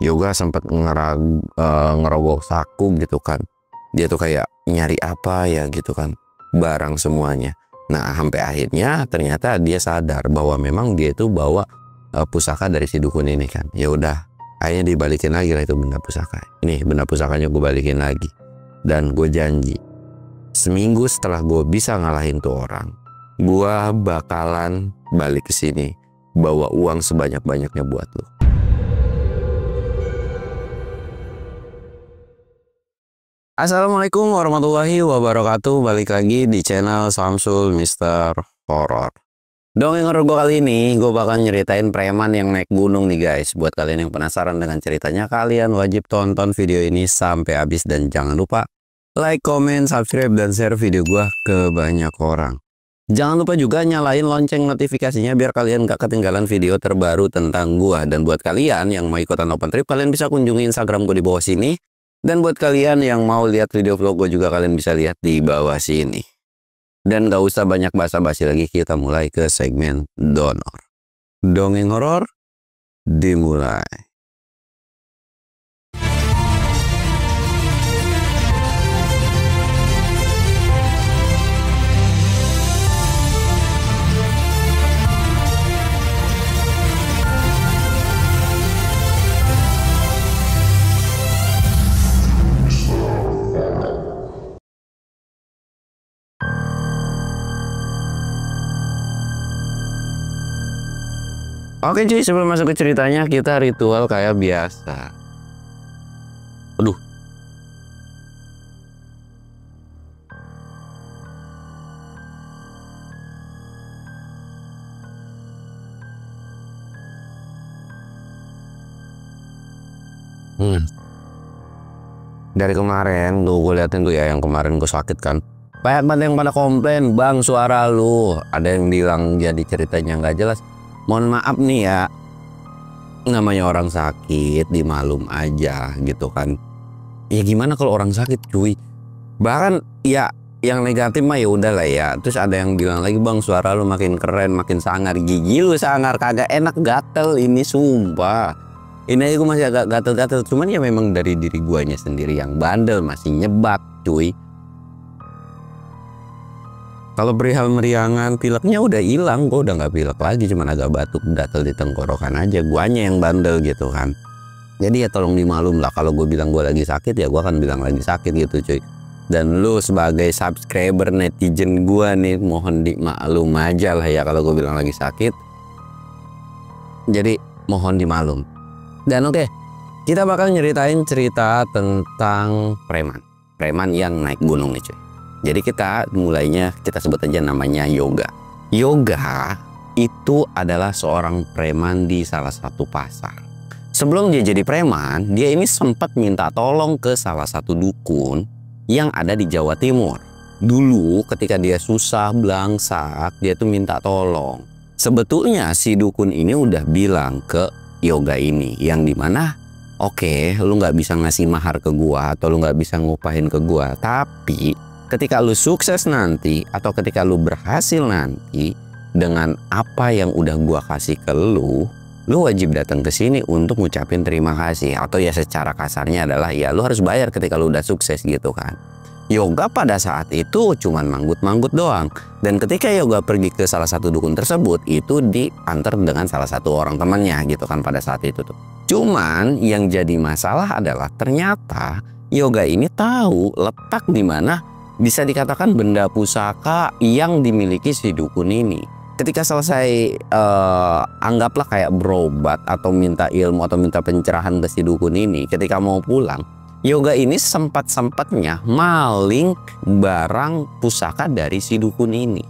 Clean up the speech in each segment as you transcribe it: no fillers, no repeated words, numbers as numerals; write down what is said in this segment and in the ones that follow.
Yoga sempat ngerogoh saku gitu kan. Dia tuh kayak nyari apa ya gitu kan, barang semuanya. Nah sampai akhirnya ternyata dia sadar bahwa memang dia itu bawa pusaka dari si dukun ini kan. Ya udah, akhirnya dibalikin lagi lah itu benda pusaka. Ini benda pusakanya gue balikin lagi. Dan gue janji, seminggu setelah gue bisa ngalahin tuh orang, gue bakalan balik ke sini bawa uang sebanyak-banyaknya buat lo. Assalamualaikum warahmatullahi wabarakatuh. Balik lagi di channel Samsul Mister Horror. Dongeng horor gue kali ini, gue bakal nyeritain preman yang naik gunung nih guys. Buat kalian yang penasaran dengan ceritanya, kalian wajib tonton video ini sampai habis. Dan jangan lupa like, comment, subscribe, dan share video gue ke banyak orang. Jangan lupa juga nyalain lonceng notifikasinya biar kalian gak ketinggalan video terbaru tentang gue. Dan buat kalian yang mau ikutan open trip, kalian bisa kunjungi Instagram gue di bawah sini. Dan buat kalian yang mau lihat video vlog gue juga, kalian bisa lihat di bawah sini. Dan gak usah banyak basa-basi lagi, kita mulai ke segmen donor. Dongeng horor dimulai. Oke cuy, sebelum masuk ke ceritanya, kita ritual kayak biasa. Aduh. Dari kemarin gue liatin tuh ya, yang kemarin gue sakit kan. Banyak banget yang pada komplain, bang suara lu. Ada yang bilang jadi ceritanya nggak jelas. Mohon maaf nih ya, namanya orang sakit dimaklum aja gitu kan. Ya gimana kalau orang sakit cuy. Bahkan ya yang negatif mah ya udah lah ya. Terus ada yang bilang lagi, bang suara lu makin keren, makin sangar. Gigi lu sangar, kagak enak, gatel ini sumpah. Ini aja gue masih agak gatel-gatel. Cuman ya memang dari diri guanya sendiri yang bandel, masih nyebab cuy. Kalau perihal meriangan, pileknya udah hilang, gue udah nggak pilek lagi, cuman agak batuk, gatel di tenggorokan aja, guanya yang bandel gitu kan. Jadi ya tolong dimaklum lah, kalau gue bilang gue lagi sakit ya gue akan bilang lagi sakit gitu cuy. Dan lu sebagai subscriber netizen gue nih, mohon dimaklum aja lah ya kalau gue bilang lagi sakit. Jadi mohon dimaklum. Dan oke, kita bakal nyeritain cerita tentang preman yang naik gunung nih cuy. Jadi kita mulainya, kita sebut aja namanya Yoga. Yoga itu adalah seorang preman di salah satu pasar. Sebelum dia jadi preman, dia ini sempat minta tolong ke salah satu dukun yang ada di Jawa Timur. Dulu ketika dia susah belangsak, dia tuh minta tolong. Sebetulnya si dukun ini udah bilang ke Yoga ini, yang dimana oke, lu nggak bisa ngasih mahar ke gua atau lu nggak bisa ngupahin ke gua, tapi ketika lu sukses nanti atau ketika lu berhasil nanti dengan apa yang udah gua kasih ke lu wajib datang ke sini untuk ngucapin terima kasih. Atau ya secara kasarnya adalah ya lu harus bayar ketika lu udah sukses gitu kan. Yoga pada saat itu cuman manggut-manggut doang. Dan ketika Yoga pergi ke salah satu dukun tersebut, itu diantar dengan salah satu orang temannya gitu kan pada saat itu tuh. Cuman yang jadi masalah adalah ternyata Yoga ini tahu letak di mana bisa dikatakan benda pusaka yang dimiliki si dukun ini. Ketika selesai anggaplah kayak berobat atau minta ilmu atau minta pencerahan ke si dukun ini, ketika mau pulang, Yoga ini sempat-sempatnya maling barang pusaka dari si dukun ini.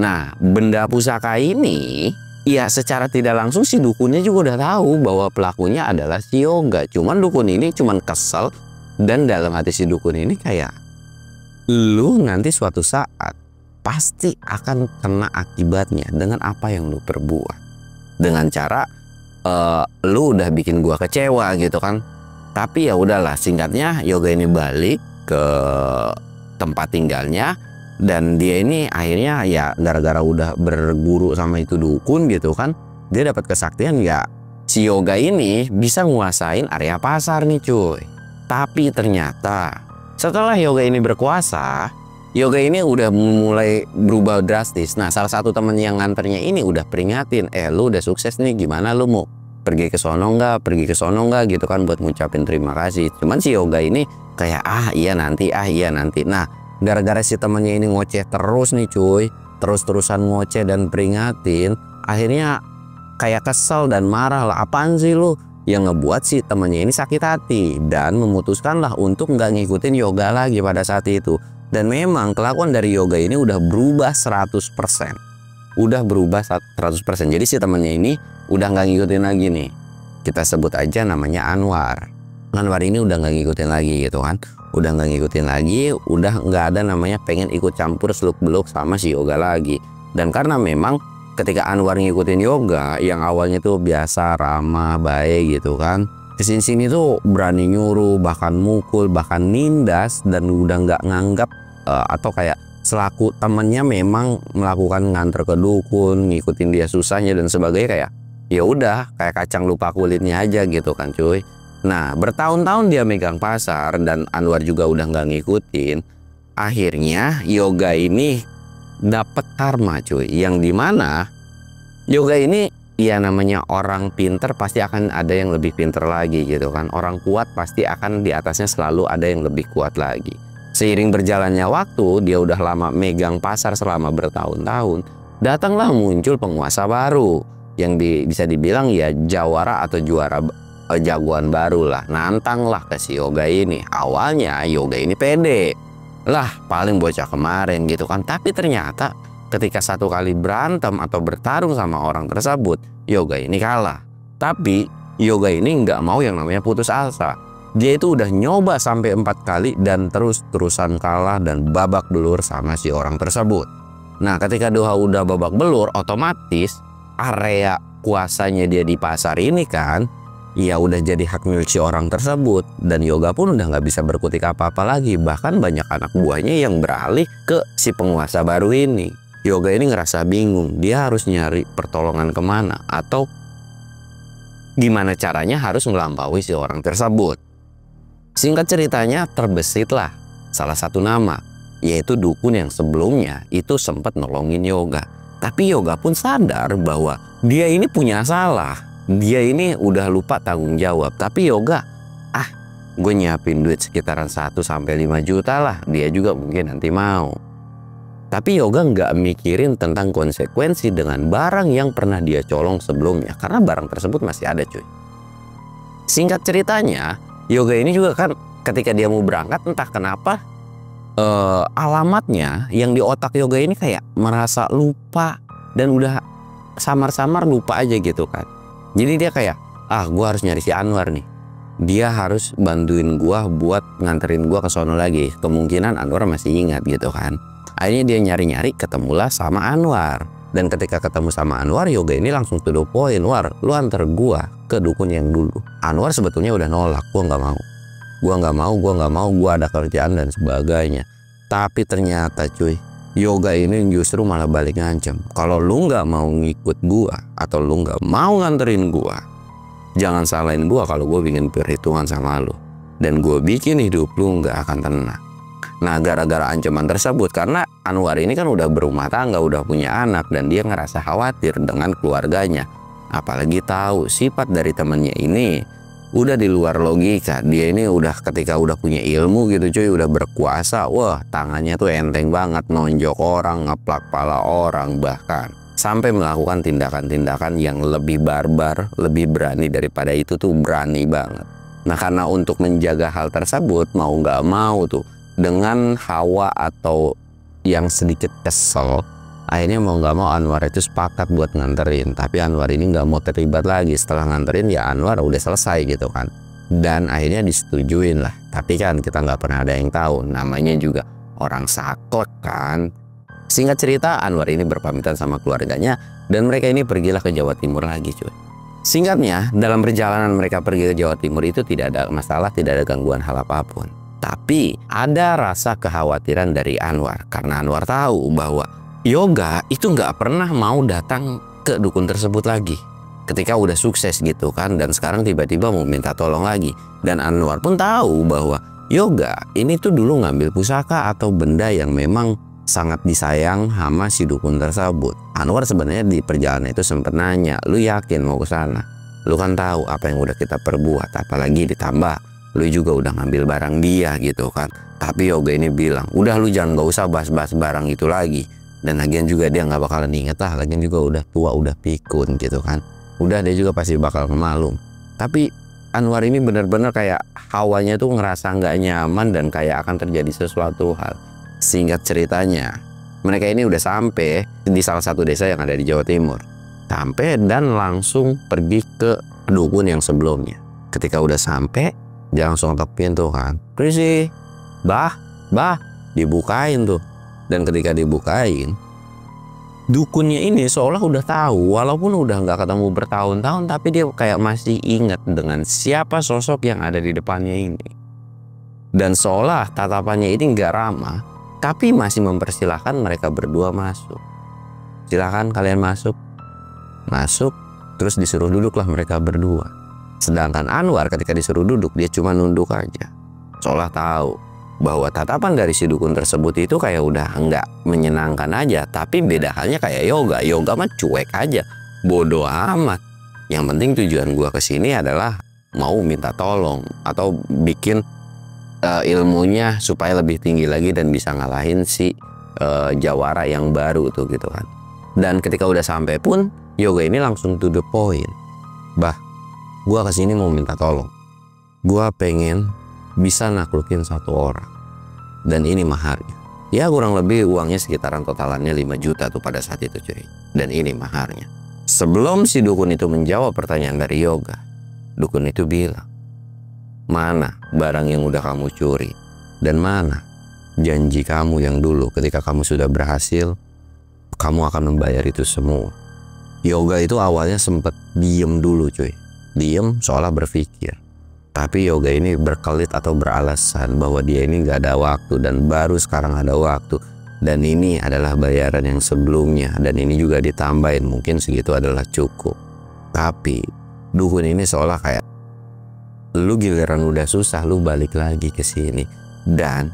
Nah, benda pusaka ini ya secara tidak langsung si dukunnya juga udah tahu bahwa pelakunya adalah si Yoga. Cuman dukun ini cuman kesel, dan dalam hati si dukun ini kayak, lu nanti suatu saat pasti akan kena akibatnya dengan apa yang lu perbuat. Dengan cara lu udah bikin gua kecewa gitu kan. Tapi ya udahlah, singkatnya Yoga ini balik ke tempat tinggalnya. Dan dia ini akhirnya ya gara-gara udah berguru sama itu dukun gitu kan, dia dapat kesaktian ya si Yoga ini bisa nguasain area pasar nih cuy. Tapi ternyata setelah Yoga ini berkuasa, Yoga ini udah mulai berubah drastis. Nah, salah satu temen yang nganternya ini udah peringatin, lu udah sukses nih, gimana lu mau pergi ke sono nggak gitu kan, buat ngucapin terima kasih. Cuman si Yoga ini kayak iya nanti. Nah, gara-gara si temennya ini ngoceh terus nih cuy, terus-terusan ngoceh dan peringatin, akhirnya kayak kesel dan marah lah. Apaan sih lu? Yang ngebuat si temennya ini sakit hati dan memutuskanlah untuk nggak ngikutin Yoga lagi pada saat itu. Dan memang kelakuan dari Yoga ini udah berubah 100%. Udah berubah 100%. Jadi si temennya ini udah nggak ngikutin lagi nih. Kita sebut aja namanya Anwar. Anwar ini udah nggak ngikutin lagi gitu kan. Udah nggak ngikutin lagi, udah nggak ada namanya pengen ikut campur seluk-beluk sama si Yoga lagi. Dan karena memang ketika Anwar ngikutin Yoga yang awalnya tuh biasa, ramah, baik gitu kan, kesini-sini tuh berani nyuruh, bahkan mukul, bahkan nindas, dan udah nggak nganggap atau kayak selaku temennya memang melakukan nganter ke dukun, ngikutin dia susahnya dan sebagainya, kayak ya udah kayak kacang lupa kulitnya aja gitu kan cuy. Nah, bertahun-tahun dia megang pasar dan Anwar juga udah nggak ngikutin. Akhirnya Yoga ini dapat karma cuy, yang dimana Yoga ini ya namanya orang pinter pasti akan ada yang lebih pinter lagi gitu kan. Orang kuat pasti akan di atasnya selalu ada yang lebih kuat lagi. Seiring berjalannya waktu, dia udah lama megang pasar selama bertahun-tahun, datanglah muncul penguasa baru yang bisa dibilang ya jawara atau juara jagoan baru lah. Nantanglah ke si Yoga ini. Awalnya Yoga ini pede lah, paling bocah kemarin gitu kan. Tapi ternyata ketika satu kali berantem atau bertarung sama orang tersebut, Yoga ini kalah. Tapi Yoga ini nggak mau yang namanya putus asa. Dia itu udah nyoba sampai 4 kali dan terus-terusan kalah dan babak belur sama si orang tersebut. Nah, ketika Doha udah babak belur, otomatis area kuasanya dia di pasar ini kan ya udah jadi hak milik si orang tersebut. Dan Yoga pun udah nggak bisa berkutik apa-apa lagi. Bahkan banyak anak buahnya yang beralih ke si penguasa baru ini. Yoga ini ngerasa bingung, dia harus nyari pertolongan kemana atau gimana caranya harus melampaui si orang tersebut. Singkat ceritanya, terbesitlah salah satu nama, yaitu dukun yang sebelumnya itu sempat nolongin Yoga. Tapi Yoga pun sadar bahwa dia ini punya salah. Dia ini udah lupa tanggung jawab. Tapi Yoga, gue nyiapin duit sekitaran 1-5 juta lah. Dia juga mungkin nanti mau. Tapi Yoga nggak mikirin tentang konsekuensi dengan barang yang pernah dia colong sebelumnya. Karena barang tersebut masih ada cuy. Singkat ceritanya, Yoga ini juga kan ketika dia mau berangkat entah kenapa alamatnya yang di otak Yoga ini kayak merasa lupa. Dan udah samar-samar lupa aja gitu kan. Jadi dia kayak, gue harus nyari si Anwar nih. Dia harus bantuin gue buat nganterin gue ke sono lagi. Kemungkinan Anwar masih ingat gitu kan. Akhirnya dia nyari-nyari, ketemulah sama Anwar. Dan ketika ketemu sama Anwar, Yoga ini langsung to the point. War, lu antar gua ke dukun yang dulu. Anwar sebetulnya udah nolak, gua nggak mau, gua ada kerjaan dan sebagainya. Tapi ternyata cuy, Yoga ini justru malah balik ngancem. Kalau lu nggak mau ngikut gua atau lu nggak mau nganterin gua, jangan salahin gua kalau gua bikin perhitungan sama lu. Dan gua bikin hidup lu nggak akan tenang. Nah, gara-gara ancaman tersebut, karena Anwar ini kan udah berumah tangga, udah punya anak, dan dia ngerasa khawatir dengan keluarganya. Apalagi tahu sifat dari temennya ini udah di luar logika. Dia ini udah ketika udah punya ilmu gitu cuy, udah berkuasa, wah tangannya tuh enteng banget, nonjok orang, ngeplak pala orang, bahkan sampai melakukan tindakan-tindakan yang lebih barbar, lebih berani daripada itu tuh berani banget. Nah, karena untuk menjaga hal tersebut, mau nggak mau tuh, dengan hawa atau yang sedikit kesel, akhirnya mau nggak mau Anwar itu sepakat buat nganterin. Tapi Anwar ini nggak mau terlibat lagi. Setelah nganterin ya Anwar udah selesai gitu kan. Dan akhirnya disetujuin lah. Tapi kan kita nggak pernah ada yang tahu. Namanya juga orang saklek kan. Singkat cerita, Anwar ini berpamitan sama keluarganya. Dan mereka ini pergilah ke Jawa Timur lagi cuy. Singkatnya, dalam perjalanan mereka pergi ke Jawa Timur itu tidak ada masalah, tidak ada gangguan hal apapun. Tapi ada rasa kekhawatiran dari Anwar. Karena Anwar tahu bahwa Yoga itu nggak pernah mau datang ke dukun tersebut lagi. ketika udah sukses gitu kan, dan sekarang tiba-tiba mau minta tolong lagi. Dan Anwar pun tahu bahwa Yoga ini tuh dulu ngambil pusaka atau benda yang memang sangat disayang sama si dukun tersebut. Anwar sebenarnya di perjalanan itu sempat nanya, lu yakin mau ke sana? Lu kan tahu apa yang udah kita perbuat, apalagi ditambah lu juga udah ngambil barang dia gitu kan. Tapi Yoga ini bilang, udah lu jangan gak usah bahas-bahas barang itu lagi. Dan lagian juga dia nggak bakalan inget lah, lagian juga udah tua, udah pikun gitu kan. Udah dia juga pasti bakal malum. Tapi Anwar ini bener-bener kayak hawanya tuh ngerasa nggak nyaman dan kayak akan terjadi sesuatu hal. Singkat ceritanya, mereka ini udah sampai di salah satu desa yang ada di Jawa Timur. Sampai dan langsung pergi ke dukun yang sebelumnya. Ketika udah sampai, dia langsung ketok pintu kan. Perisi, bah, dibukain tuh. Dan ketika dibukain, dukunnya ini seolah udah tahu, walaupun udah nggak ketemu bertahun-tahun, tapi dia kayak masih ingat dengan siapa sosok yang ada di depannya ini. Dan seolah tatapannya ini nggak ramah, tapi masih mempersilahkan mereka berdua masuk. Silahkan kalian masuk. Masuk, terus disuruh duduklah mereka berdua. Sedangkan Anwar ketika disuruh duduk, dia cuma nunduk aja. Seolah tahu bahwa tatapan dari si dukun tersebut itu kayak udah nggak menyenangkan aja. Tapi beda halnya kayak Yoga. Yoga mah cuek aja, bodoh amat. Yang penting tujuan gua kesini adalah mau minta tolong atau bikin ilmunya supaya lebih tinggi lagi dan bisa ngalahin si jawara yang baru tuh gitu kan. Dan ketika udah sampai pun Yoga ini langsung to the point. Bah, gua kesini mau minta tolong. Gua pengen bisa naklukin satu orang, dan ini maharnya. Ya kurang lebih uangnya sekitaran totalannya 5 juta tuh pada saat itu cuy. Dan ini maharnya. Sebelum si dukun itu menjawab pertanyaan dari Yoga, dukun itu bilang, mana barang yang udah kamu curi? Dan mana janji kamu yang dulu ketika kamu sudah berhasil, kamu akan membayar itu semua? Yoga itu awalnya sempat diem dulu cuy. Diem seolah berpikir. Tapi Yoga ini berkelit atau beralasan bahwa dia ini gak ada waktu dan baru sekarang ada waktu. Dan ini adalah bayaran yang sebelumnya, dan ini juga ditambahin, mungkin segitu adalah cukup. Tapi dukun ini seolah kayak, lu giliran udah susah, lu balik lagi ke sini. Dan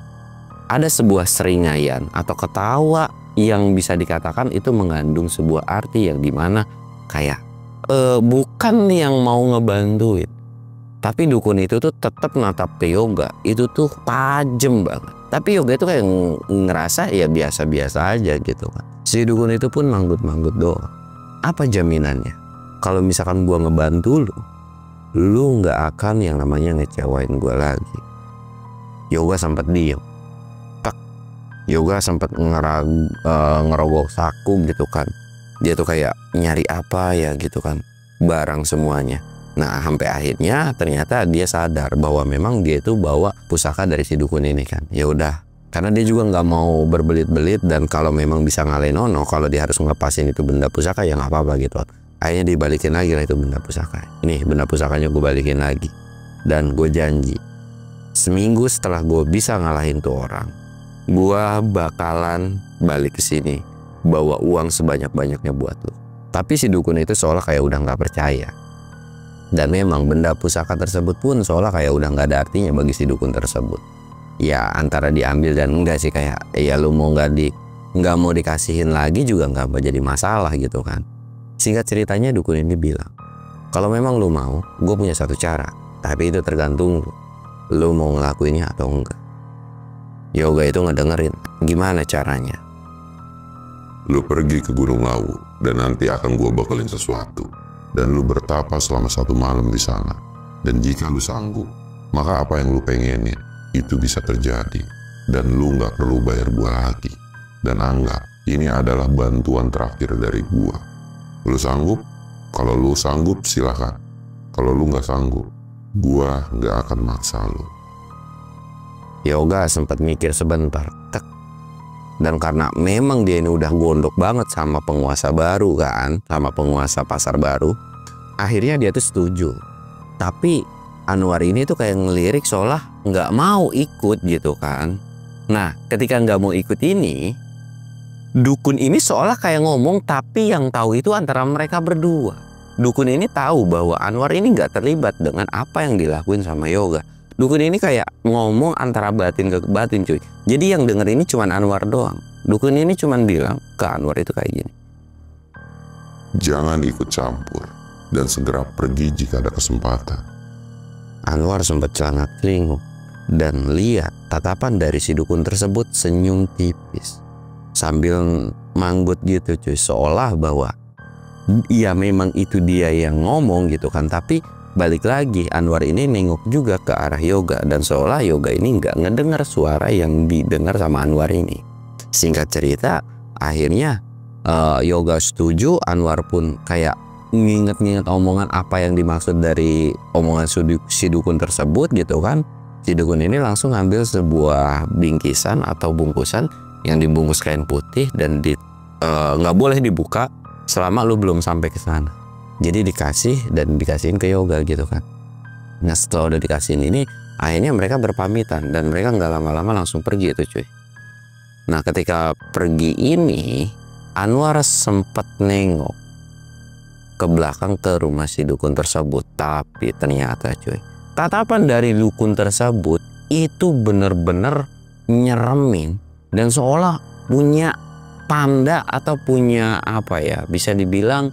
ada sebuah seringaian atau ketawa yang bisa dikatakan itu mengandung sebuah arti yang dimana kayak bukan yang mau ngebantuin. Tapi dukun itu tuh tetap natap ke Yoga, itu tuh tajem banget. Tapi Yoga itu kayak ngerasa ya biasa-biasa aja gitu kan. Si dukun itu pun manggut-manggut doang. Apa jaminannya? Kalau misalkan gua ngebantu lu nggak akan yang namanya ngecewain gua lagi. Yoga sempat diem. Tak. Yoga sempat ngerogok saku gitu kan. Dia tuh kayak nyari apa ya gitu kan. Barang semuanya. Nah sampai akhirnya ternyata dia sadar bahwa memang dia itu bawa pusaka dari si dukun ini kan. Ya udah, karena dia juga nggak mau berbelit-belit, dan kalau memang bisa ngalahin Ono, kalau dia harus ngelepasin itu benda pusaka ya nggak apa-apa gitu. Akhirnya dibalikin lagi lah itu benda pusaka. Ini benda pusakanya gue balikin lagi. Dan gue janji, seminggu setelah gue bisa ngalahin tuh orang, gue bakalan balik ke sini bawa uang sebanyak-banyaknya buat lo. Tapi si dukun itu seolah kayak udah nggak percaya. Dan memang benda pusaka tersebut pun seolah kayak udah nggak ada artinya bagi si dukun tersebut. Ya antara diambil dan enggak sih, kayak ya lu mau nggak mau dikasihin lagi juga nggak mau jadi masalah gitu kan. Singkat ceritanya dukun ini bilang, kalau memang lu mau, gue punya satu cara, tapi itu tergantung lu mau ngelakuinnya atau enggak. Yoga itu ngedengerin, gimana caranya? Lu pergi ke Gunung Lawu dan nanti akan gue bakalin sesuatu. Dan lu bertapa selama 1 malam di sana. Dan jika lu sanggup, maka apa yang lu pengenin itu bisa terjadi. Dan lu gak perlu bayar gua lagi. Dan anggap ini adalah bantuan terakhir dari gua. Lu sanggup? Kalau lu sanggup silakan. Kalau lu gak sanggup, gua gak akan maksa lu. Yoga sempat mikir sebentar. Tek. Dan karena memang dia ini udah gondok banget sama penguasa baru kan, sama penguasa pasar baru, akhirnya dia tuh setuju. Tapi Anwar ini tuh kayak ngelirik seolah nggak mau ikut gitu kan. Nah ketika nggak mau ikut ini, dukun ini seolah kayak ngomong tapi yang tahu itu antara mereka berdua. dukun ini tahu bahwa Anwar ini nggak terlibat dengan apa yang dilakuin sama Yoga. Dukun ini kayak ngomong antara batin ke batin cuy. Jadi yang denger ini cuman Anwar doang. Dukun ini cuman bilang ke Anwar itu kayak gini. Jangan ikut campur dan segera pergi jika ada kesempatan. Anwar sempat celana telingu dan lihat tatapan dari si dukun tersebut senyum tipis sambil manggut gitu cuy, seolah bahwa ya memang itu dia yang ngomong gitu kan. Tapi balik lagi Anwar ini nengok juga ke arah Yoga dan seolah Yoga ini nggak ngedengar suara yang didengar sama Anwar ini. Singkat cerita akhirnya Yoga setuju. Anwar pun kayak nginget-nginget omongan apa yang dimaksud dari omongan si dukun tersebut gitu kan. Si dukun ini langsung ngambil sebuah bingkisan atau bungkusan yang dibungkus kain putih dan nggak boleh dibuka selama lu belum sampai ke sana. Jadi dikasihin ke Yoga gitu kan. Nah setelah udah dikasihin ini, akhirnya mereka berpamitan dan mereka nggak lama-lama langsung pergi itu cuy. Nah ketika pergi ini, Anwar sempat nengok ke belakang ke rumah si dukun tersebut. Tapi ternyata cuy, tatapan dari dukun tersebut itu bener-bener nyeremin dan seolah punya tanda atau punya apa ya, bisa dibilang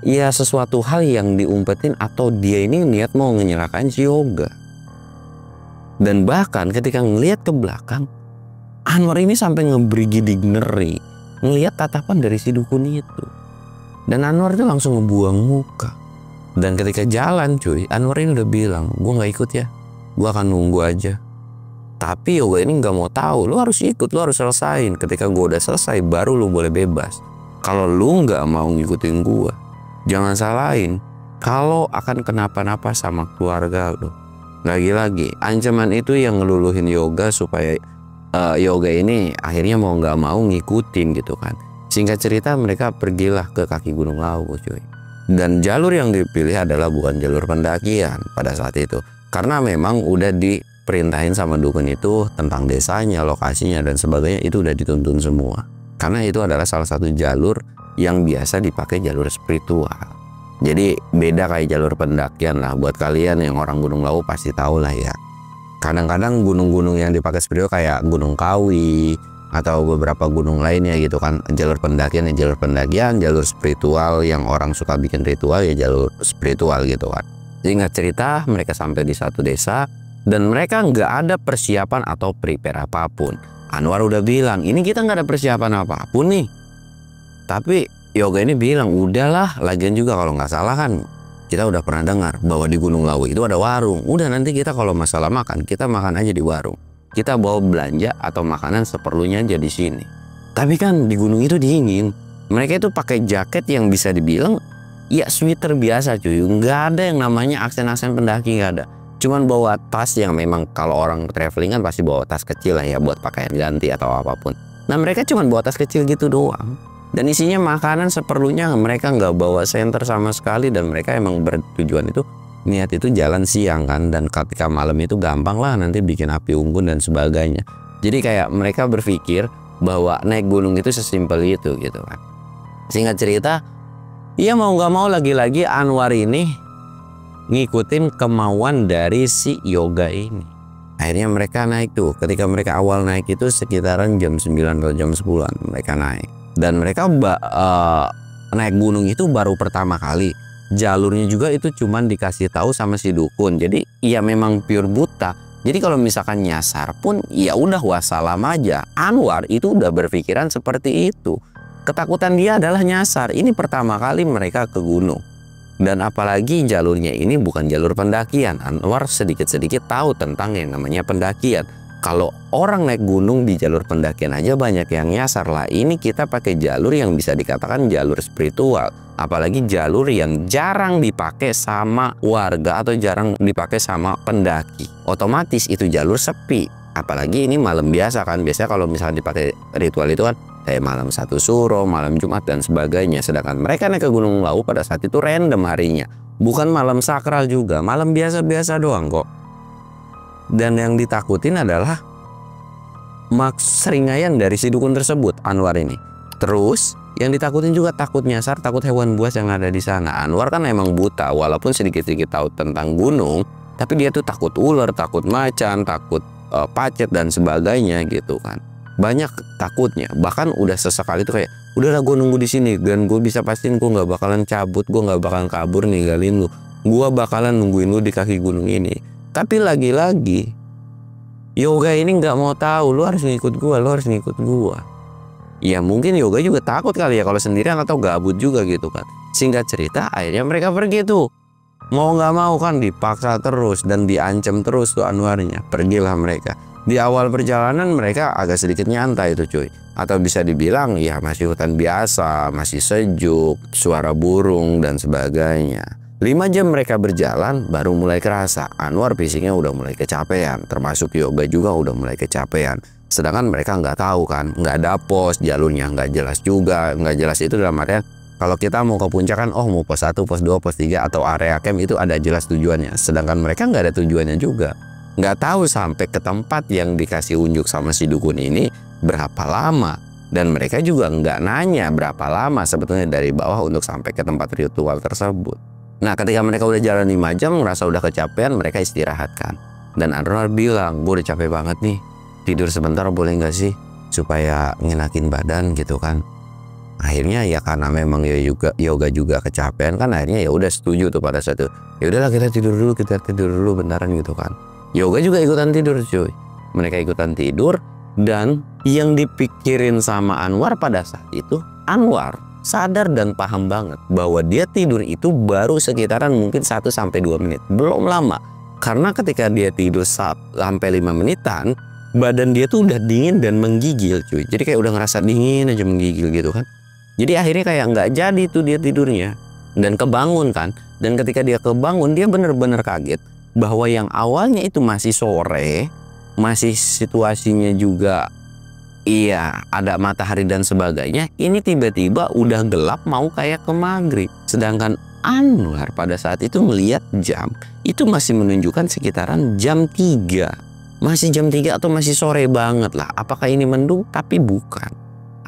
ya sesuatu hal yang diumpetin atau dia ini niat mau ngenyelakain si Yoga. Dan bahkan ketika ngelihat ke belakang, Anwar ini sampai ngebrigidik ngeri ngelihat tatapan dari si dukun itu. Dan Anwar itu langsung ngebuang muka. Dan ketika jalan cuy, Anwar ini udah bilang, gue nggak ikut ya, gue akan nunggu aja. Tapi Yoga ini nggak mau tahu, lu harus ikut, lu harus selesain. Ketika gue udah selesai baru lu boleh bebas. Kalau lu nggak mau ngikutin gue, jangan salahin kalau akan kenapa-napa sama keluarga lu. Lagi-lagi ancaman itu yang ngeluluhin Yoga supaya Yoga ini akhirnya mau nggak mau ngikutin gitu kan. Singkat cerita mereka pergilah ke kaki Gunung Lawu cuy. Dan jalur yang dipilih adalah bukan jalur pendakian pada saat itu, karena memang udah diperintahin sama dukun itu tentang desanya, lokasinya dan sebagainya itu udah dituntun semua. Karena itu adalah salah satu jalur yang biasa dipakai jalur spiritual. Jadi beda kayak jalur pendakian lah. Buat kalian yang orang Gunung Lawu pasti tahu lah ya. Kadang-kadang gunung-gunung yang dipakai spiritual kayak Gunung Kawi atau beberapa gunung lainnya gitu kan, jalur pendakian ya jalur pendakian, jalur spiritual yang orang suka bikin ritual ya jalur spiritual gitu kan. Singkat cerita mereka sampai di satu desa dan mereka nggak ada persiapan atau prepare apapun. Anwar udah bilang ini kita nggak ada persiapan apapun nih. Tapi Yoga ini bilang udahlah, lagian juga kalau nggak salah kan kita udah pernah dengar bahwa di Gunung Lawu itu ada warung. Udah nanti kita kalau masalah makan kita makan aja di warung. Kita bawa belanja atau makanan seperlunya aja di sini. Tapi kan di gunung itu dingin. Mereka itu pakai jaket yang bisa dibilang ya sweater biasa cuy. Nggak ada yang namanya aksen-aksen pendaki, nggak ada. Cuman bawa tas yang memang kalau orang traveling kan pasti bawa tas kecil lah ya buat pakaian ganti atau apapun. Nah mereka cuman bawa tas kecil gitu doang. Dan isinya makanan seperlunya, mereka nggak bawa senter sama sekali. Dan mereka emang bertujuan itu niat itu jalan siang kan, dan ketika malam itu gampang lah nanti bikin api unggun dan sebagainya. Jadi kayak mereka berpikir bahwa naik gunung itu sesimpel itu gitu kan. Singkat cerita, ya mau nggak mau lagi-lagi Anwar ini ngikutin kemauan dari si Yoga ini. Akhirnya mereka naik tuh. Ketika mereka awal naik itu sekitaran jam 9 atau jam 10-an mereka naik. Dan mereka naik gunung itu baru pertama kali. Jalurnya juga itu cuman dikasih tahu sama si dukun. Jadi ya memang pure buta. Jadi kalau misalkan nyasar pun ya udah wassalam aja. Anwar itu udah berpikiran seperti itu. Ketakutan dia adalah nyasar. Ini pertama kali mereka ke gunung. Dan apalagi jalurnya ini bukan jalur pendakian. Anwar sedikit-sedikit tahu tentang yang namanya pendakian. Kalau orang naik gunung di jalur pendakian aja banyak yang nyasar lah. Ini kita pakai jalur yang bisa dikatakan jalur spiritual. Apalagi jalur yang jarang dipakai sama warga atau jarang dipakai sama pendaki. Otomatis itu jalur sepi. Apalagi ini malam biasa kan. Biasanya kalau misalnya dipakai ritual itu kan kayak malam 1 Suro, malam Jumat dan sebagainya. Sedangkan mereka naik ke Gunung Lawu pada saat itu random harinya. Bukan malam sakral juga, malam biasa-biasa doang kok. Dan yang ditakutin adalah seringaian dari si dukun tersebut, Anwar ini. Terus Yang ditakutin juga takut nyasar, takut hewan buas yang ada di sana. Anwar kan emang buta, walaupun sedikit-sedikit tahu tentang gunung, tapi dia tuh takut ular, takut macan, takut pacet dan sebagainya gitu kan. Banyak takutnya. Bahkan udah sesekali tuh kayak, udahlah gue nunggu di sini dan gue bisa pastiin gue nggak bakalan cabut, gue nggak bakalan kabur ninggalin lu. Gue bakalan nungguin lu di kaki gunung ini. Tapi lagi-lagi Yoga ini nggak mau tahu, lu harus ngikut gue, lu harus ngikut gue. Ya mungkin Yoga juga takut kali ya kalau sendirian atau gabut juga gitu kan. Singkat cerita akhirnya mereka pergi tuh. Mau nggak mau kan dipaksa terus dan diancam terus tuh Anwarnya. Pergilah mereka. Di awal perjalanan mereka agak sedikit nyantai tuh cuy. Atau bisa dibilang ya masih hutan biasa, masih sejuk, suara burung dan sebagainya. 5 jam mereka berjalan baru mulai kerasa Anwar fisiknya udah mulai kecapean. Termasuk Yoga juga udah mulai kecapean. Sedangkan mereka nggak tahu kan, nggak ada pos, jalurnya nggak jelas juga. Nggak jelas itu dalam artian kalau kita mau ke puncak kan, oh mau pos 1, pos 2, pos 3 atau area camp itu ada jelas tujuannya. Sedangkan mereka nggak ada tujuannya juga. Nggak tahu sampai ke tempat yang dikasih unjuk sama si dukun ini berapa lama. Dan mereka juga nggak nanya berapa lama sebetulnya dari bawah untuk sampai ke tempat ritual tersebut. Nah ketika mereka udah jalan 5 jam, ngerasa udah kecapean, mereka istirahatkan. Dan Anwar bilang, gue udah capek banget nih, tidur sebentar boleh nggak sih? Supaya ngenakin badan gitu kan. Akhirnya ya karena memang Yoga juga kecapean kan, akhirnya ya udah setuju tuh pada saat itu. Ya udahlah kita tidur dulu bentaran gitu kan. Yoga juga ikutan tidur cuy. Mereka ikutan tidur dan yang dipikirin sama Anwar pada saat itu, Anwar sadar dan paham banget bahwa dia tidur itu baru sekitaran mungkin 1-2 menit. Belum lama. Karena ketika dia tidur sampai 5 menitan, badan dia tuh udah dingin dan menggigil cuy. Jadi kayak udah ngerasa dingin aja menggigil gitu kan. Jadi akhirnya kayak nggak jadi tuh dia tidurnya. Dan kebangun kan. Dan ketika dia kebangun dia bener-bener kaget. Bahwa yang awalnya itu masih sore. Masih situasinya juga iya ada matahari dan sebagainya. Ini tiba-tiba udah gelap mau kayak ke maghrib. Sedangkan Anwar pada saat itu melihat jam. Itu masih menunjukkan sekitaran jam 3. Masih jam 3 atau masih sore banget lah. Apakah ini mendung? Tapi bukan.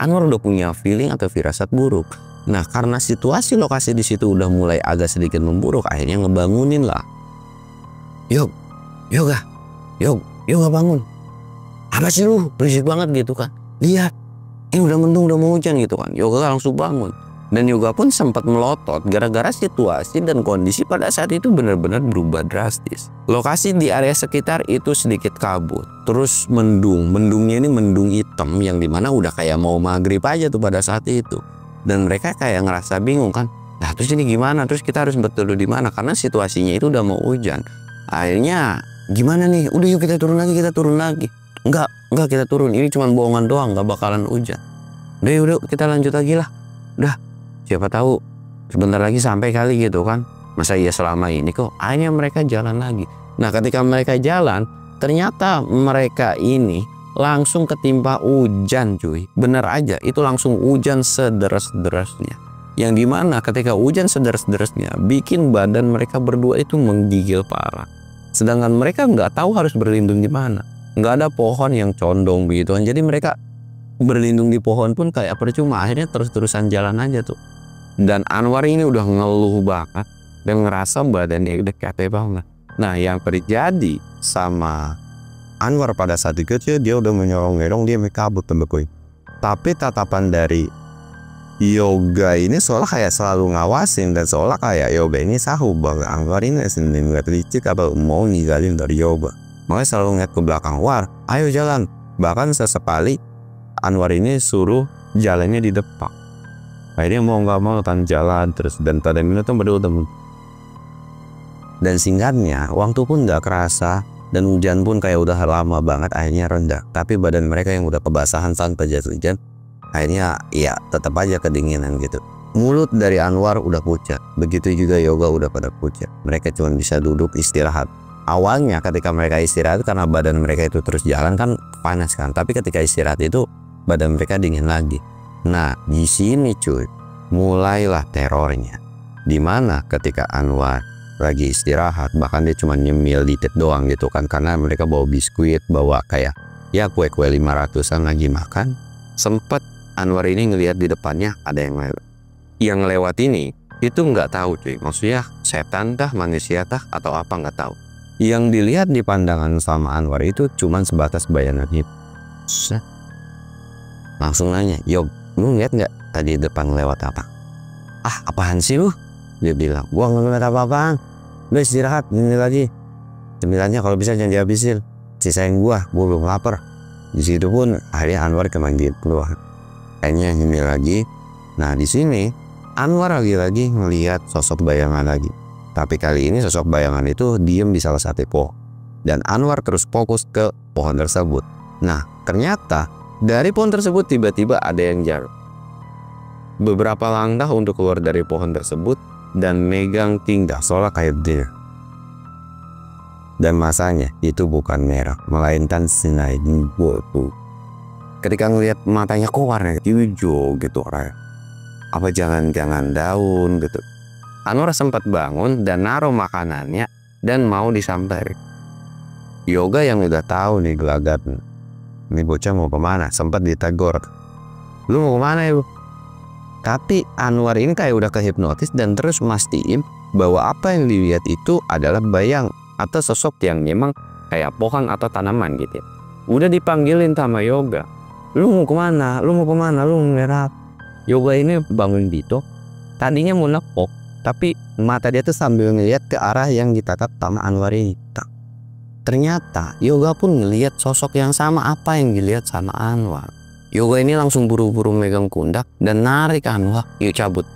Anwar udah punya feeling atau firasat buruk. Nah karena situasi lokasi di situ udah mulai agak sedikit memburuk, akhirnya ngebangunin lah. Yoga bangun. Apa sih lu? Berisik banget gitu kan. Lihat, ini udah mendung, udah mau hujan gitu kan. Yoga langsung bangun. Dan Yoga pun sempat melotot gara-gara situasi dan kondisi pada saat itu benar-benar berubah drastis. Lokasi di area sekitar itu sedikit kabut. Terus mendung. Mendungnya ini mendung hitam yang dimana udah kayak mau maghrib aja tuh pada saat itu. Dan mereka kayak ngerasa bingung kan. Nah terus ini gimana? Terus kita harus berteduh di mana? Karena situasinya itu udah mau hujan. Akhirnya gimana nih? Udah yuk kita turun lagi. Enggak kita turun. Ini cuma bohongan doang, nggak bakalan hujan. Udah kita lanjut lagi lah. Udah. Siapa tahu sebentar lagi sampai kali gitu kan. Masa iya selama ini kok. Akhirnya mereka jalan lagi. Nah ketika mereka jalan, ternyata mereka ini langsung ketimpa hujan cuy. Bener aja itu langsung hujan sederas-derasnya. Yang dimana ketika hujan sederas-derasnya bikin badan mereka berdua itu menggigil parah. Sedangkan mereka nggak tahu harus berlindung di mana. Nggak ada pohon yang condong begitu kan. Jadi mereka berlindung di pohon pun kayak percuma. Akhirnya terus-terusan jalan aja tuh. Dan Anwar ini udah ngeluh banget dan ngerasa badannya udah capek banget. Nah yang terjadi sama Anwar pada saat itu dia udah menyolong-nyolong, dia kabut tembakui. Tapi tatapan dari Yoga ini seolah kayak selalu ngawasin dan seolah kayak Yoga ini tahu bahwa Anwar ini sendiri nggak licik apa mau ninggalin dari Yoga. Makanya selalu ngeliat ke belakang, War, ayo jalan. Bahkan sesekali Anwar ini suruh jalannya di depan. Akhirnya mau nggak mau kan jalan terus dan pada minum berdua temu. Dan singkatnya waktu pun nggak kerasa dan hujan pun kayak udah lama banget akhirnya rendah. Tapi badan mereka yang udah kebasahan tanpa jas hujan akhirnya ya tetap aja kedinginan gitu. Mulut dari Anwar udah pucat, begitu juga Yoga udah pada pucat. Mereka cuma bisa duduk istirahat. Awalnya ketika mereka istirahat karena badan mereka itu terus jalan kan panas kan. Tapi ketika istirahat itu badan mereka dingin lagi. Nah di sini cuy mulailah terornya. Dimana ketika Anwar lagi istirahat bahkan dia cuma nyemil dikit doang gitu kan. Karena mereka bawa biskuit, bawa kayak ya kue-kue 500-an lagi makan. Sempet Anwar ini ngelihat di depannya ada yang lewat. Yang lewat ini itu nggak tahu cuy, maksudnya setan kah, manusia kah, atau apa nggak tahu. Yang dilihat di pandangan sama Anwar itu cuman sebatas bayangan hitam. Langsung nanya, "Yog, lu lihat nggak tadi depan lewat apa?" "Ah, apaan sih lu?" Dia bilang, "Gua nggak ngeliat apa-apaan. Lu istirahat ini lagi. Cemilannya kalau bisa jangan dihabisin. Sisain gua belum lapar." Di situ pun akhirnya Anwar kemanggil keluar. Akhirnya ini lagi. Nah di sini Anwar lagi-lagi ngelihat sosok bayangan lagi. Tapi kali ini sosok bayangan itu diem di salah satu pohon. Dan Anwar terus fokus ke pohon tersebut. Nah ternyata dari pohon tersebut tiba-tiba ada yang jalan beberapa langkah untuk keluar dari pohon tersebut dan megang tindak seolah kayak dia. Dan masanya itu bukan merah, melainkan sinar botu. Ketika ngelihat matanya kok warnanya hijau gitu, apa jangan-jangan daun gitu. Anwar sempat bangun dan naruh makanannya dan mau disamperin. Yoga yang udah tahu nih gelagat, ini bocah mau kemana, sempat ditegur, "Lu mau kemana ya?" Tapi Anwar ini kayak udah kehipnotis dan terus mastiin bahwa apa yang dilihat itu adalah bayang atau sosok yang memang kayak pohon atau tanaman gitu ya. Udah dipanggilin sama Yoga, "Lu mau kemana? Lu mau kemana? Lu mau ngeliat?" Yoga ini bangun gitu. Tadinya mau nepok, tapi mata dia tuh sambil ngeliat ke arah yang ditatap sama Anwar ini. Ternyata Yoga pun ngeliat sosok yang sama apa yang dilihat sama Anwar. Yoga ini langsung buru-buru megang pundak dan narik Anwar, "Yuk cabut."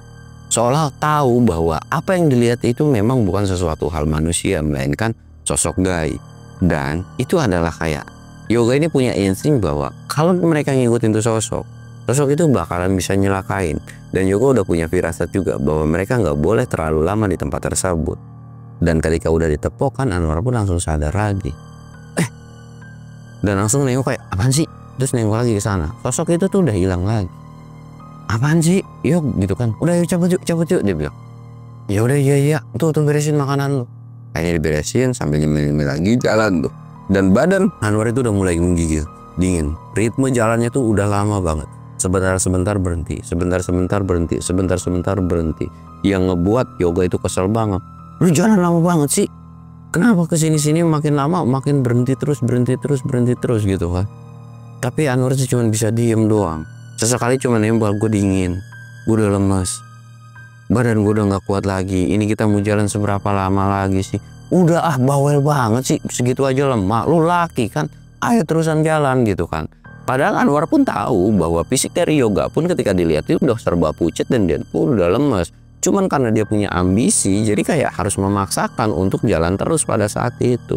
Seolah tahu bahwa apa yang dilihat itu memang bukan sesuatu hal manusia, melainkan sosok gaib. Dan itu adalah kayak Yoga ini punya insting bahwa kalau mereka ngikutin tuh sosok itu bakalan bisa nyelakain. Dan Yoga udah punya firasat juga bahwa mereka nggak boleh terlalu lama di tempat tersebut. Dan ketika udah ditepokkan, Anwar pun langsung sadar lagi. Dan langsung nengok kayak, "Apaan sih?" Terus nengok lagi ke sana. Sosok itu tuh udah hilang lagi. "Apaan sih? Yuk," gitu kan. "Udah yuk cabut yuk," dia bilang. "Ya udah iya. Tuh beresin makanan lu." Akhirnya diberesin sambil nyemil-nyemil lagi jalan tuh. Dan badan Anwar itu udah mulai menggigil, dingin. Ritme jalannya tuh udah lama banget. Sebentar-sebentar berhenti, sebentar-sebentar berhenti, sebentar-sebentar berhenti. Yang ngebuat Yoga itu kesel banget. "Lu jalan lama banget sih. Kenapa kesini-sini makin lama makin berhenti terus gitu kan?" Tapi Anwar sih cuma bisa diem doang. Sesekali cuma nembal, "Gue dingin, gue udah lemes, badan gue udah gak kuat lagi. Ini kita mau jalan seberapa lama lagi sih? Udah bawel banget sih, segitu aja lemah. Lu laki kan, ayo terusan jalan," gitu kan. Padahal Anwar pun tahu bahwa fisik dari Yoga pun ketika dilihat itu udah serba pucat dan dia pun udah lemes. Cuman karena dia punya ambisi, jadi kayak harus memaksakan untuk jalan terus pada saat itu.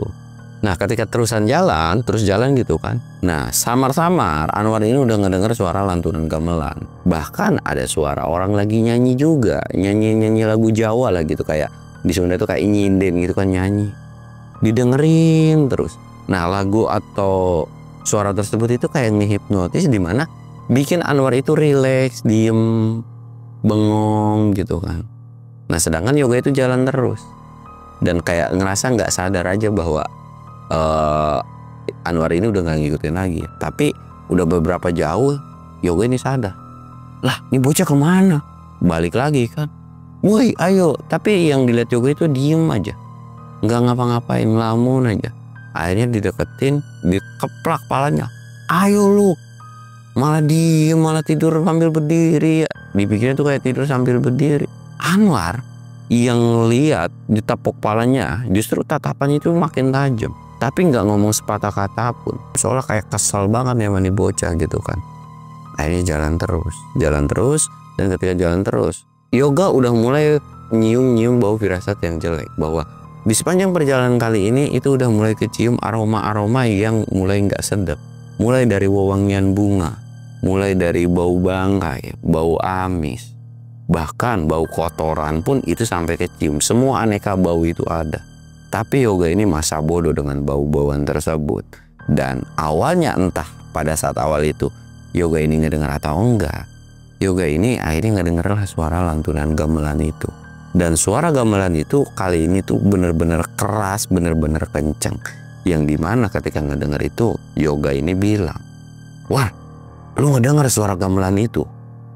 Nah ketika terus jalan gitu kan. Nah samar-samar Anwar ini udah ngedenger suara lantunan gamelan. Bahkan ada suara orang lagi nyanyi juga. Nyanyi lagu Jawa lah gitu, kayak di Sunda itu kayak nyinden gitu kan, nyanyi. Didengerin terus. Nah lagu atau suara tersebut itu kayak ngehipnotis, dimana bikin Anwar itu rileks, diem, bengong gitu kan. Nah sedangkan Yoga itu jalan terus. Dan kayak ngerasa nggak sadar aja bahwa Anwar ini udah gak ngikutin lagi. Tapi udah beberapa jauh Yoga ini sadar, "Lah ini bocah kemana?" Balik lagi kan, "Woi ayo." Tapi yang dilihat Yoga itu diem aja, nggak ngapa-ngapain, ngelamun aja. Akhirnya dideketin, dikeplak palanya, "Ayo lu, malah diem, malah tidur sambil berdiri." Dipikirnya tuh kayak tidur sambil berdiri. Anwar yang lihat ditepok palanya, justru tatapannya itu makin tajam. Tapi nggak ngomong sepatah kata pun, soalnya kayak kesel banget ya mani bocah gitu kan. Akhirnya jalan terus, dan ketika jalan terus, Yoga udah mulai nyium bau firasat yang jelek, bahwa di sepanjang perjalanan kali ini itu udah mulai kecium aroma-aroma yang mulai nggak sedap. Mulai dari wewangian bunga, mulai dari bau bangkai, bau amis, bahkan bau kotoran pun itu sampai kecium. Semua aneka bau itu ada. Tapi Yoga ini masa bodoh dengan bau-bauan tersebut. Dan awalnya entah pada saat awal itu Yoga ini ngedengar atau enggak, Yoga ini akhirnya ngedenger lah suara lantunan gamelan itu. Dan suara gamelan itu kali ini tuh bener-bener keras, bener-bener kenceng. Yang dimana ketika ngedenger itu Yoga ini bilang, "Wah, Lu ngedenger suara gamelan itu?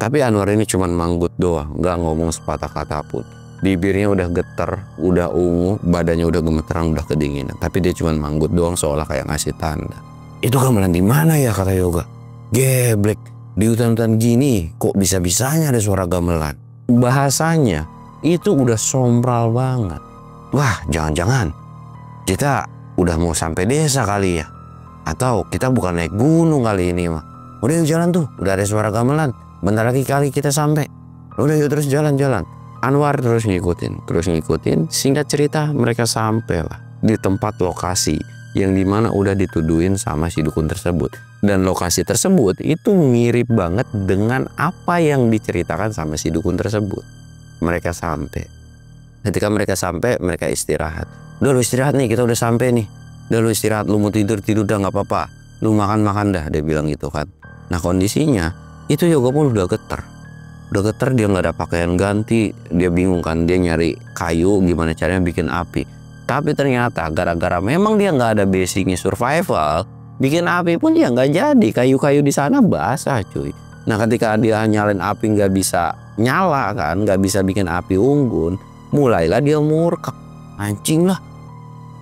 Tapi Anwar ini cuman manggut doang, nggak ngomong sepatah kata pun. Bibirnya udah getar, udah ungu, badannya udah gemeteran, udah kedinginan. Tapi dia cuman manggut doang seolah kayak ngasih tanda. Itu gamelan di mana ya, kata Yoga. Geblek, di hutan-hutan gini kok bisa-bisanya ada suara gamelan. Bahasanya itu udah sombral banget. Wah, jangan-jangan kita udah mau sampai desa kali ya. Atau kita bukan naik gunung kali ini mah. Udah yuk jalan tuh, udah ada suara gamelan. Bentar lagi kali kita sampai. Udah yuk terus jalan-jalan. Anwar terus ngikutin. Singkat cerita mereka sampai lah di tempat lokasi yang dimana udah dituduhin sama si dukun tersebut. Dan lokasi tersebut itu mirip banget dengan apa yang diceritakan sama si dukun tersebut. Mereka sampai. Ketika mereka sampai, mereka istirahat. Udah lu istirahat nih, kita udah sampai nih. Udah lu istirahat, lu mau tidur dah nggak apa-apa. Lu makan dah, dia bilang gitu kan. Nah kondisinya itu Yoga pun udah getar. Udah getar, dia nggak ada pakaian ganti. Dia bingung kan, dia nyari kayu gimana caranya bikin api. Tapi ternyata gara-gara memang dia nggak ada basicnya survival, bikin api pun dia nggak jadi. Kayu-kayu di sana basah cuy. Nah ketika dia nyalain api nggak bisa nyala kan, nggak bisa bikin api unggun, mulailah dia murka. Anjing lah,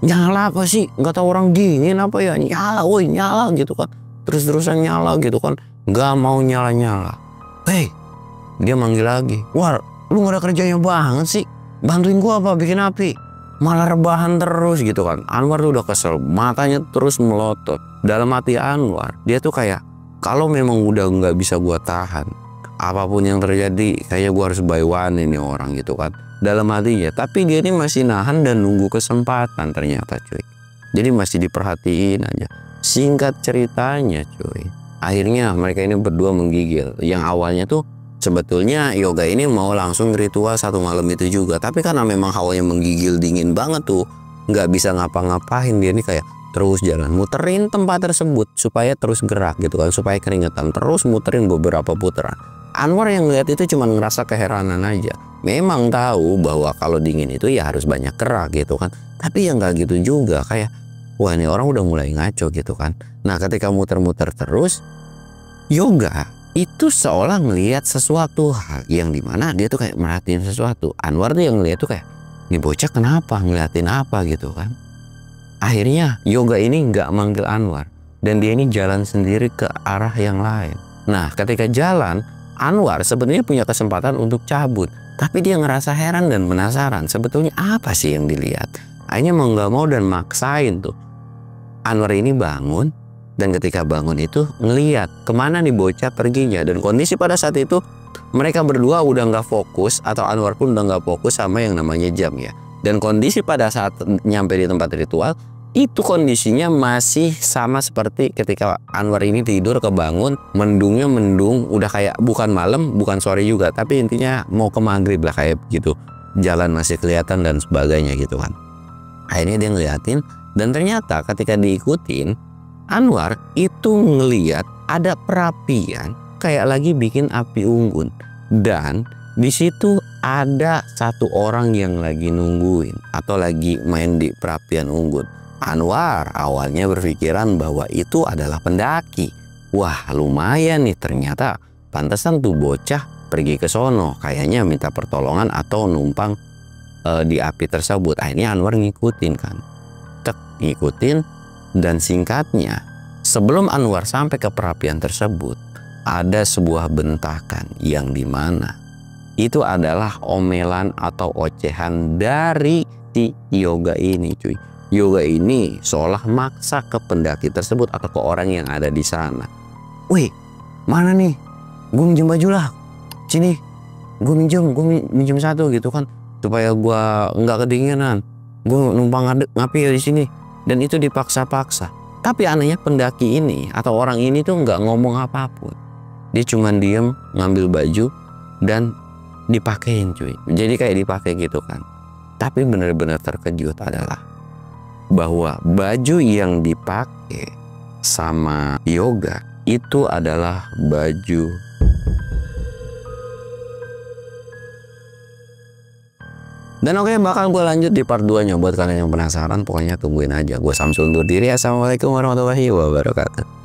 nyala apa sih? Nggak tahu orang dingin apa ya? Nyala, woi nyala gitu kan. Terus-terusan nyala gitu kan. Nggak mau nyala-nyala. Hei, dia manggil lagi. Wah, lu gak ada kerjanya banget sih. Bantuin gua apa bikin api. Malah rebahan terus gitu kan. Anwar tuh udah kesel. Matanya terus melotot. Dalam hati Anwar, dia tuh kayak, kalau memang udah nggak bisa gua tahan, apapun yang terjadi, kayaknya gua harus buy one ini orang gitu kan. Dalam hatinya. Tapi dia ini masih nahan dan nunggu kesempatan ternyata cuy. Jadi masih diperhatiin aja. Singkat ceritanya cuy, akhirnya mereka ini berdua menggigil. Yang awalnya tuh sebetulnya Yoga ini mau langsung ritual satu malam itu juga. Tapi karena memang hawanya menggigil dingin banget tuh, nggak bisa ngapa-ngapain. Dia ini kayak terus jalan muterin tempat tersebut supaya terus gerak gitu kan, supaya keringetan. Terus muterin beberapa putaran. Anwar yang lihat itu cuma ngerasa keheranan aja. Memang tahu bahwa kalau dingin itu ya harus banyak gerak gitu kan. Tapi ya nggak gitu juga, kayak wah ini orang udah mulai ngaco gitu kan. Nah ketika muter-muter terus, Yoga itu seolah ngelihat sesuatu hal yang dimana dia tuh kayak merhatiin sesuatu. Anwar tuh yang ngeliat tuh kayak, ini bocah kenapa ngeliatin apa gitu kan. Akhirnya Yoga ini nggak manggil Anwar dan dia ini jalan sendiri ke arah yang lain. Nah ketika jalan, Anwar sebenarnya punya kesempatan untuk cabut, tapi dia ngerasa heran dan penasaran sebetulnya apa sih yang dilihat. Akhirnya mau nggak mau dan maksain tuh Anwar ini bangun. Dan ketika bangun itu ngeliat kemana nih bocah perginya. Dan kondisi pada saat itu mereka berdua udah nggak fokus, atau Anwar pun udah nggak fokus sama yang namanya jam ya. Dan kondisi pada saat nyampe di tempat ritual itu kondisinya masih sama seperti ketika Anwar ini tidur kebangun. Mendungnya mendung, udah kayak bukan malam bukan sore juga, tapi intinya mau ke maghrib lah kayak gitu. Jalan masih kelihatan dan sebagainya gitu kan. Akhirnya dia ngeliatin, dan ternyata ketika diikutin, Anwar itu ngeliat ada perapian kayak lagi bikin api unggun. Dan di situ ada satu orang yang lagi nungguin atau lagi main di perapian unggun. Anwar awalnya berpikiran bahwa itu adalah pendaki. Wah lumayan nih, ternyata pantesan tuh bocah pergi ke sono. Kayaknya minta pertolongan atau numpang di api tersebut. Akhirnya Anwar ngikutin kan. Ngikutin. Dan singkatnya, sebelum Anwar sampai ke perapian tersebut, ada sebuah bentakan yang dimana itu adalah omelan atau ocehan dari si Yoga ini cuy. Yoga ini seolah maksa ke pendaki tersebut atau ke orang yang ada di sana. Wih, mana nih? Gue minjem baju lah. Sini, gue minjem satu gitu kan, supaya gue nggak kedinginan. Gue numpang ngapi di sini. Dan itu dipaksa-paksa. Tapi anehnya pendaki ini atau orang ini tuh nggak ngomong apapun. Dia cuma diem, ngambil baju dan dipakein cuy. Jadi kayak dipakai gitu kan. Tapi benar-benar terkejut adalah bahwa baju yang dipakai sama Yoga itu adalah baju Dan oke, bakal gue lanjut di part 2 nya. Buat kalian yang penasaran, pokoknya tungguin aja. Gue Samsul undur diri. Assalamualaikum warahmatullahi wabarakatuh.